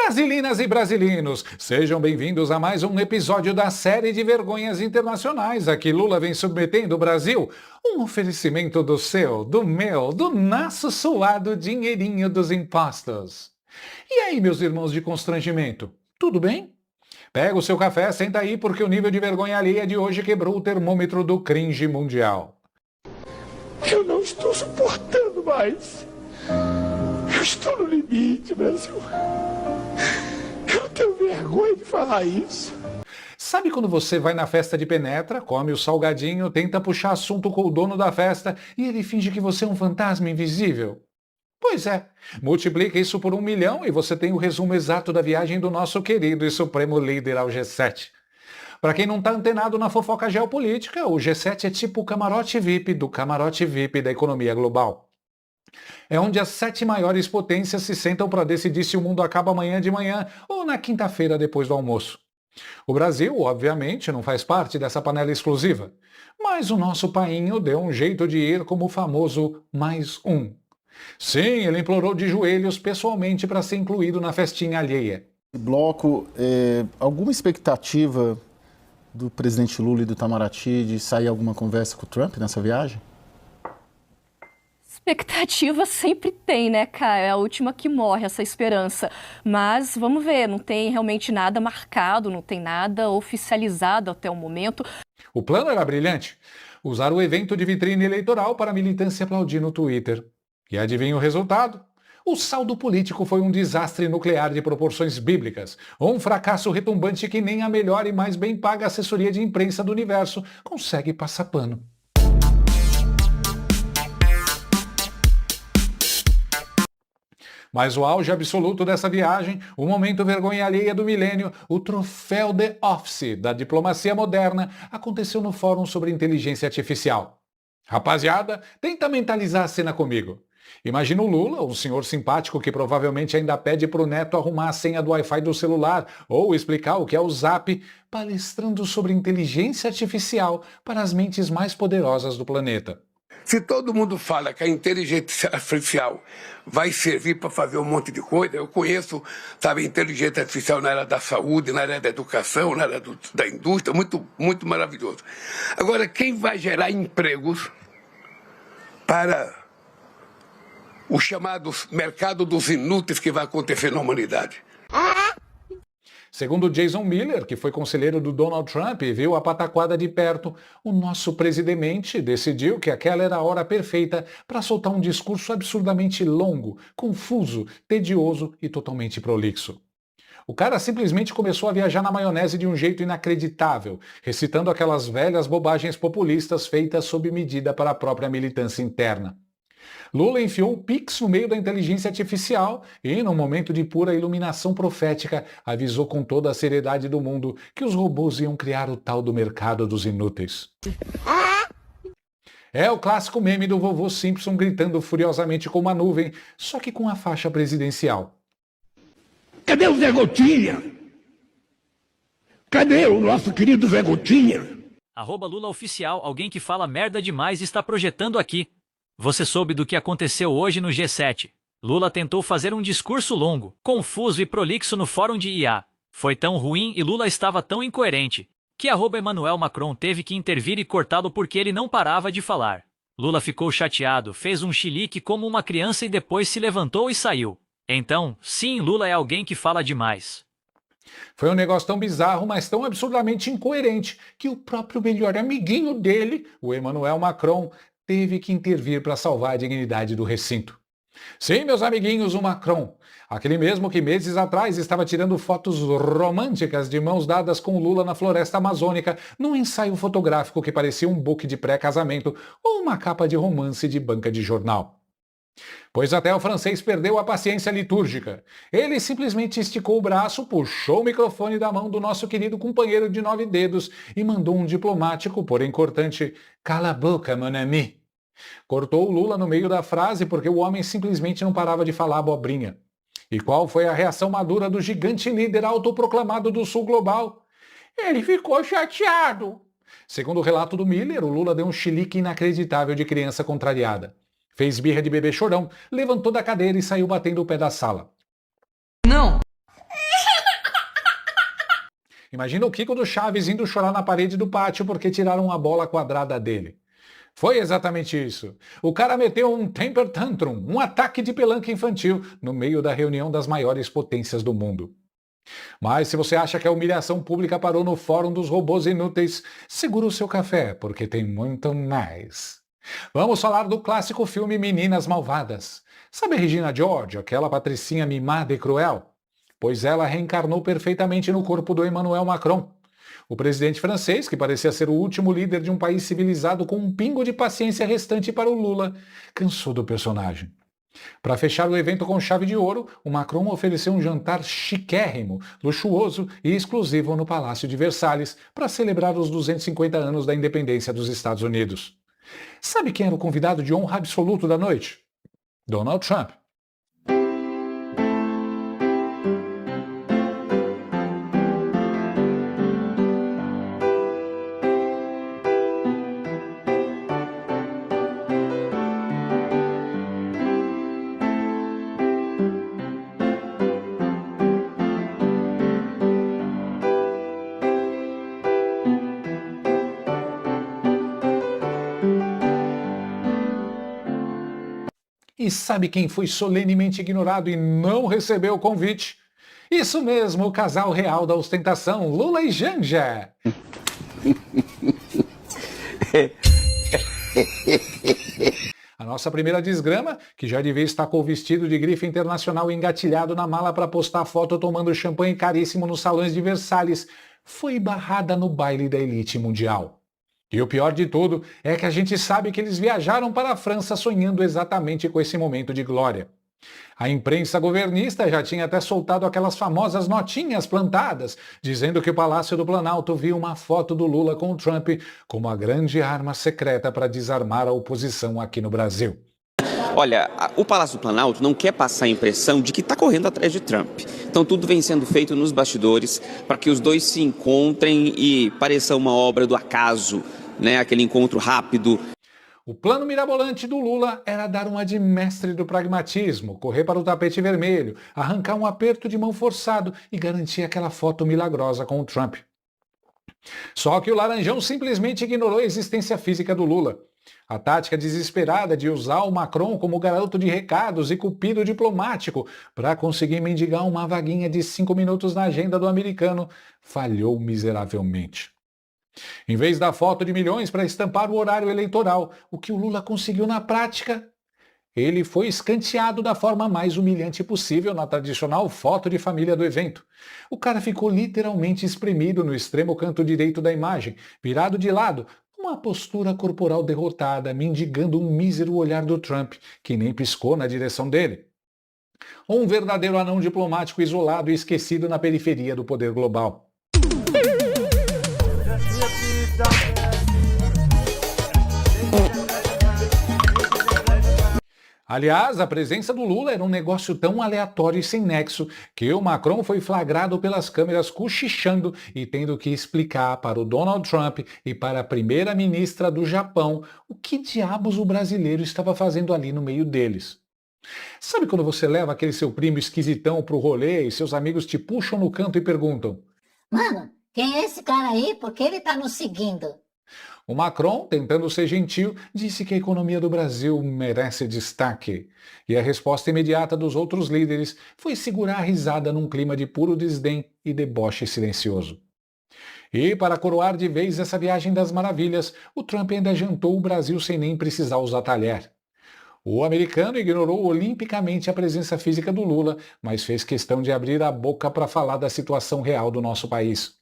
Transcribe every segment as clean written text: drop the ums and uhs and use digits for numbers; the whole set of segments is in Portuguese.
Brasilinas e brasilinos, sejam bem-vindos a mais um episódio da série de vergonhas internacionais a que Lula vem submetendo o Brasil. Um oferecimento do seu, do meu, do nosso suado dinheirinho dos impostos. E aí, meus irmãos de constrangimento, tudo bem? Pega o seu café, senta aí, porque o nível de vergonha alheia de hoje quebrou o termômetro do cringe mundial. Eu não estou suportando mais. Eu estou no limite, Brasil. Eu não tenho vergonha de falar isso. Sabe quando você vai na festa de penetra, come o salgadinho, tenta puxar assunto com o dono da festa e ele finge que você é um fantasma invisível? Pois é, multiplica isso por 1 milhão e você tem o resumo exato da viagem do nosso querido e supremo líder ao G7. Para quem não está antenado na fofoca geopolítica, o G7 é tipo o camarote VIP do camarote VIP da economia global. É onde as 7 maiores potências se sentam para decidir se o mundo acaba amanhã de manhã ou na quinta-feira depois do almoço. O Brasil, obviamente, não faz parte dessa panela exclusiva, mas o nosso painho deu um jeito de ir como o famoso mais um. Sim, ele implorou de joelhos pessoalmente para ser incluído na festinha alheia. Bloco, alguma expectativa do presidente Lula e do Itamaraty de sair alguma conversa com o Trump nessa viagem? Expectativa sempre tem, né, cara? É a última que morre, essa esperança. Mas vamos ver, não tem realmente nada marcado, não tem nada oficializado até o momento. O plano era brilhante: usar o evento de vitrine eleitoral para a militância aplaudir no Twitter. E adivinha o resultado? O saldo político foi um desastre nuclear de proporções bíblicas, um fracasso retumbante que nem a melhor e mais bem paga assessoria de imprensa do universo consegue passar pano. Mas o auge absoluto dessa viagem, o momento vergonha alheia do milênio, o troféu The Office da diplomacia moderna, aconteceu no Fórum sobre Inteligência Artificial. Rapaziada, tenta mentalizar a cena comigo. Imagina o Lula, um senhor simpático que provavelmente ainda pede pro neto arrumar a senha do Wi-Fi do celular ou explicar o que é o Zap, palestrando sobre inteligência artificial para as mentes mais poderosas do planeta. Se todo mundo fala que a inteligência artificial vai servir para fazer um monte de coisa, eu conheço, sabe, inteligência artificial na área da saúde, na área da educação, na área da indústria, muito maravilhoso. Agora, quem vai gerar empregos para o chamado mercado dos inúteis que vai acontecer na humanidade? Segundo Jason Miller, que foi conselheiro do Donald Trump e viu a pataquada de perto, o nosso presidente decidiu que aquela era a hora perfeita para soltar um discurso absurdamente longo, confuso, tedioso e totalmente prolixo. O cara simplesmente começou a viajar na maionese de um jeito inacreditável, recitando aquelas velhas bobagens populistas feitas sob medida para a própria militância interna. Lula enfiou o Pix no meio da inteligência artificial e, num momento de pura iluminação profética, avisou com toda a seriedade do mundo que os robôs iam criar o tal do mercado dos inúteis. É o clássico meme do vovô Simpson gritando furiosamente com uma nuvem, só que com a faixa presidencial. Cadê o Zé Gotinha? Cadê o nosso querido Zé Gotinha? @LulaOficial, alguém que fala merda demais está projetando aqui. Você soube do que aconteceu hoje no G7. Lula tentou fazer um discurso longo, confuso e prolixo no fórum de IA. Foi tão ruim e Lula estava tão incoerente, que Emmanuel Macron teve que intervir e cortá-lo porque ele não parava de falar. Lula ficou chateado, fez um chilique como uma criança e depois se levantou e saiu. Então, sim, Lula é alguém que fala demais. Foi um negócio tão bizarro, mas tão absurdamente incoerente, que o próprio melhor amiguinho dele, o Emmanuel Macron, teve que intervir para salvar a dignidade do recinto. Sim, meus amiguinhos, o Macron, aquele mesmo que meses atrás estava tirando fotos românticas de mãos dadas com Lula na floresta amazônica, num ensaio fotográfico que parecia um book de pré-casamento ou uma capa de romance de banca de jornal. Pois até o francês perdeu a paciência litúrgica. Ele simplesmente esticou o braço, puxou o microfone da mão do nosso querido companheiro de 9 dedos e mandou um diplomático, porém cortante, "Cala a boca, mon ami." Cortou o Lula no meio da frase porque o homem simplesmente não parava de falar abobrinha. E qual foi a reação madura do gigante líder autoproclamado do Sul Global? Ele ficou chateado. Segundo o relato do Miller, o Lula deu um chilique inacreditável de criança contrariada. Fez birra de bebê chorão, levantou da cadeira e saiu batendo o pé da sala. Não! Imagina o Kiko do Chaves indo chorar na parede do pátio porque tiraram a bola quadrada dele. Foi exatamente isso. O cara meteu um temper tantrum, um ataque de pelanca infantil, no meio da reunião das maiores potências do mundo. Mas se você acha que a humilhação pública parou no Fórum dos Robôs Inúteis, segura o seu café, porque tem muito mais. Vamos falar do clássico filme Meninas Malvadas. Sabe Regina George, aquela patricinha mimada e cruel? Pois ela reencarnou perfeitamente no corpo do Emmanuel Macron. O presidente francês, que parecia ser o último líder de um país civilizado com um pingo de paciência restante para o Lula, cansou do personagem. Para fechar o evento com chave de ouro, o Macron ofereceu um jantar chiquérrimo, luxuoso e exclusivo no Palácio de Versalhes para celebrar os 250 anos da independência dos Estados Unidos. Sabe quem era o convidado de honra absoluto da noite? Donald Trump. E sabe quem foi solenemente ignorado e não recebeu o convite? Isso mesmo, o casal real da ostentação, Lula e Janja. A nossa primeira desgrama, que já devia estar com o vestido de grife internacional engatilhado na mala para postar foto tomando champanhe caríssimo nos salões de Versalhes, foi barrada no baile da elite mundial. E o pior de tudo é que a gente sabe que eles viajaram para a França sonhando exatamente com esse momento de glória. A imprensa governista já tinha até soltado aquelas famosas notinhas plantadas, dizendo que o Palácio do Planalto viu uma foto do Lula com o Trump como a grande arma secreta para desarmar a oposição aqui no Brasil. Olha, o Palácio do Planalto não quer passar a impressão de que está correndo atrás de Trump. Então tudo vem sendo feito nos bastidores para que os dois se encontrem e pareça uma obra do acaso, né? Aquele encontro rápido. O plano mirabolante do Lula era dar uma de mestre do pragmatismo, correr para o tapete vermelho, arrancar um aperto de mão forçado e garantir aquela foto milagrosa com o Trump. Só que o Laranjão simplesmente ignorou a existência física do Lula. A tática desesperada de usar o Macron como garoto de recados e cupido diplomático para conseguir mendigar uma vaguinha de 5 minutos na agenda do americano falhou miseravelmente. Em vez da foto de milhões para estampar o horário eleitoral, o que o Lula conseguiu na prática? Ele foi escanteado da forma mais humilhante possível na tradicional foto de família do evento. O cara ficou literalmente espremido no extremo canto direito da imagem, virado de lado, uma postura corporal derrotada, mendigando um mísero olhar do Trump, que nem piscou na direção dele. Um verdadeiro anão diplomático isolado e esquecido na periferia do poder global. Aliás, a presença do Lula era um negócio tão aleatório e sem nexo que o Macron foi flagrado pelas câmeras cochichando e tendo que explicar para o Donald Trump e para a primeira-ministra do Japão o que diabos o brasileiro estava fazendo ali no meio deles. Sabe quando você leva aquele seu primo esquisitão pro rolê e seus amigos te puxam no canto e perguntam: Mano, quem é esse cara aí? Por que ele tá nos seguindo? O Macron, tentando ser gentil, disse que a economia do Brasil merece destaque. E a resposta imediata dos outros líderes foi segurar a risada num clima de puro desdém e deboche silencioso. E, para coroar de vez essa viagem das maravilhas, o Trump ainda jantou o Brasil sem nem precisar usar talher. O americano ignorou olimpicamente a presença física do Lula, mas fez questão de abrir a boca para falar da situação real do nosso país.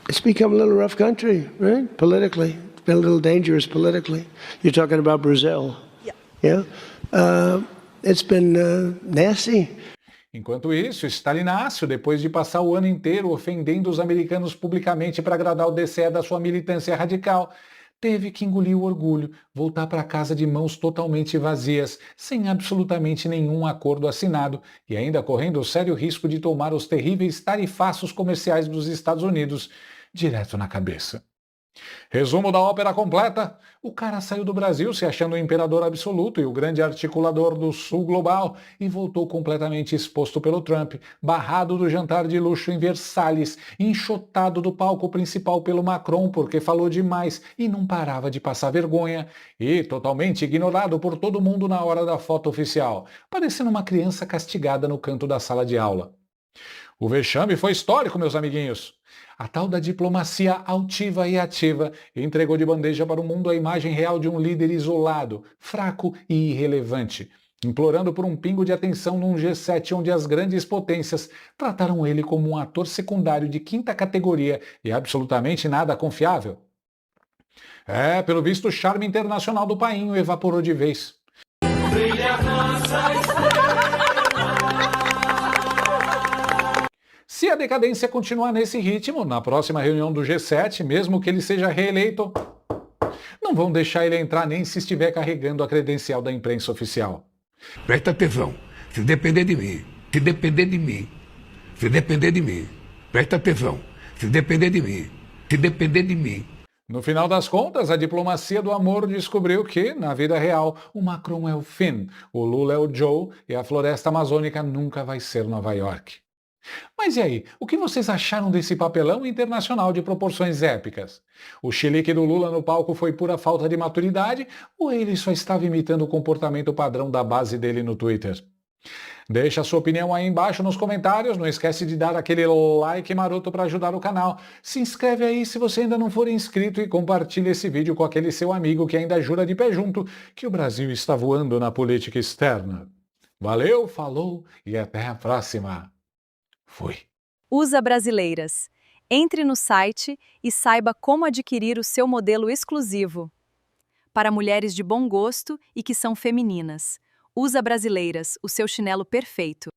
It's become a little rough country, right? Politically. It's been a little dangerous politically. You're talking about Brazil. Yeah? It's been nasty. Enquanto isso, Stalinácio, depois de passar o ano inteiro ofendendo os americanos publicamente para agradar o DCE da sua militância radical, teve que engolir o orgulho, voltar para casa de mãos totalmente vazias, sem absolutamente nenhum acordo assinado e ainda correndo o sério risco de tomar os terríveis tarifaços comerciais dos Estados Unidos direto na cabeça. Resumo da ópera completa: o cara saiu do Brasil se achando o imperador absoluto e o grande articulador do sul global e voltou completamente exposto pelo Trump, barrado do jantar de luxo em Versalhes, enxotado do palco principal pelo Macron porque falou demais e não parava de passar vergonha, e totalmente ignorado por todo mundo na hora da foto oficial, parecendo uma criança castigada no canto da sala de aula. O vexame foi histórico, meus amiguinhos. A tal da diplomacia altiva e ativa entregou de bandeja para o mundo a imagem real de um líder isolado, fraco e irrelevante, implorando por um pingo de atenção num G7 onde as grandes potências trataram ele como um ator secundário de quinta categoria e absolutamente nada confiável. Pelo visto, o charme internacional do painho evaporou de vez. Se a decadência continuar nesse ritmo, na próxima reunião do G7, mesmo que ele seja reeleito, não vão deixar ele entrar nem se estiver carregando a credencial da imprensa oficial. Presta atenção, se depender de mim, se depender de mim, se depender de mim, presta atenção, se depender de mim, se depender de mim. No final das contas, a diplomacia do amor descobriu que, na vida real, o Macron é o Finn, o Lula é o Joe e a floresta amazônica nunca vai ser Nova York. Mas e aí, o que vocês acharam desse papelão internacional de proporções épicas? O chilique do Lula no palco foi pura falta de maturidade ou ele só estava imitando o comportamento padrão da base dele no Twitter? Deixa a sua opinião aí embaixo nos comentários, não esquece de dar aquele like maroto para ajudar o canal. Se inscreve aí se você ainda não for inscrito e compartilha esse vídeo com aquele seu amigo que ainda jura de pé junto que o Brasil está voando na política externa. Valeu, falou e até a próxima. Fui. USA Brasileiras. Entre no site e saiba como adquirir o seu modelo exclusivo. Para mulheres de bom gosto e que são femininas. USA Brasileiras, o seu chinelo perfeito.